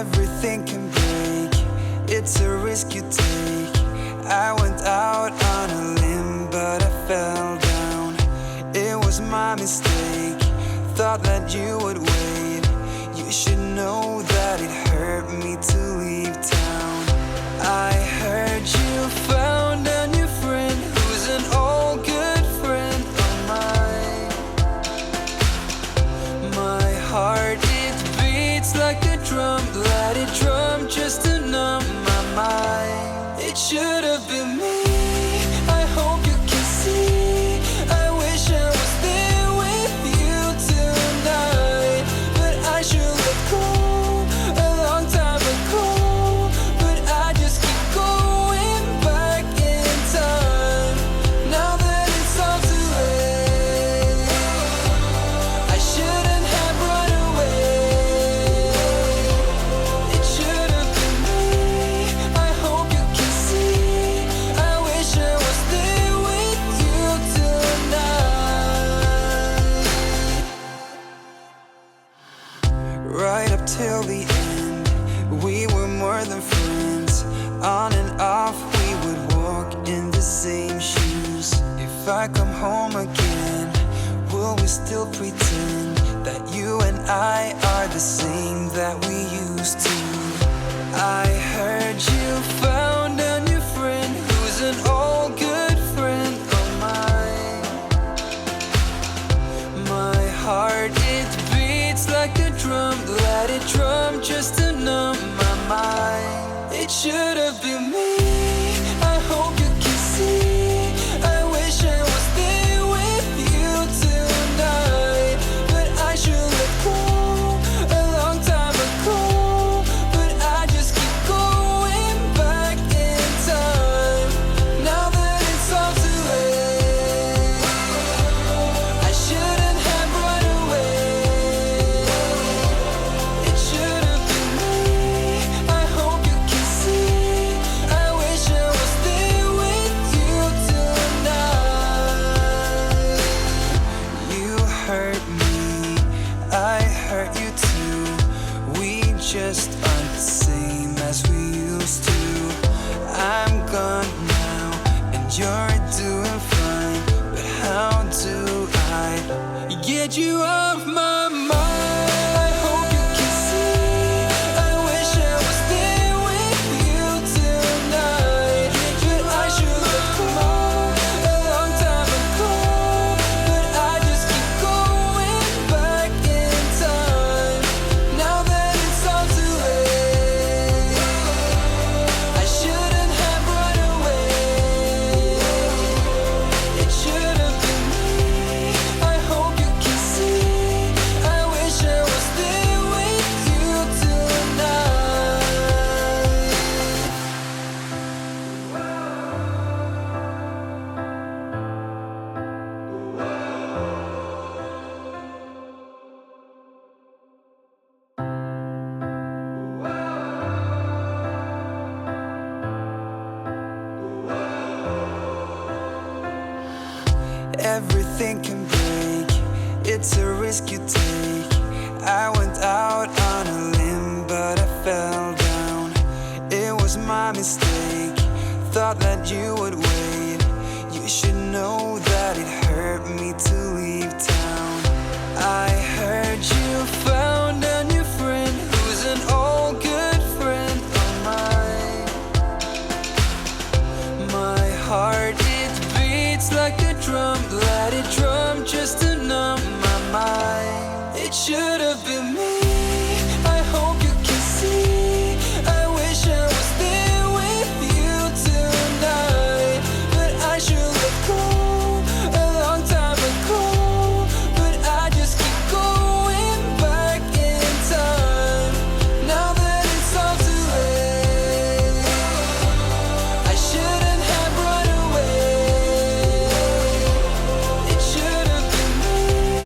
Everything can break, it's a risk you take. I went out on a limb, but I fell down. It was my mistake, thought that you would wait. You should know that it hurt me to leave town. I heard you found a new friend who's an old good friend of mine. My heart, it beats like a drum, let it drum just to numb my mind. It should have been me, I hope you can see. I wish I was there with you tonight, but I should let go a long time ago. But I just keep going back in time, now that it's all too late. I shouldn't have run away. It should have been me, I hope you can see. I wish I was there with you tonight. Right up till the end, we were more than friends. On and off, we would walk in the same shoes. If I come home again, will we still pretend that you and I are the same that we used to? I heard you found a new friend who's an old good friend of mine. My heart, it beats like a drum, let it drum just to numb my mind. It should have been me, I hope you can see. I wish I was there with you tonight, but I should let go a long time ago. But I just keep going back in time, now that it's all too late. I shouldn't have run away. It should have been me, I hope you can see. I wish I was there with you tonight. You hurt me, I hurt you too. We just aren't the same as we used to. I'm gone now, and you're doing fine, but how do I get you off my mind? I hope you can see. I wish I was there with you tonight, but I should have come a long time ago. But I just keep going back in time, now that it's all too late. I shouldn't have run away. It should have been me, I hope you can see. I wish I was there with you tonight. Everything can break, it's a risk you take. I went out on a limb, but I fell down. It was my mistake, thought that you would wait.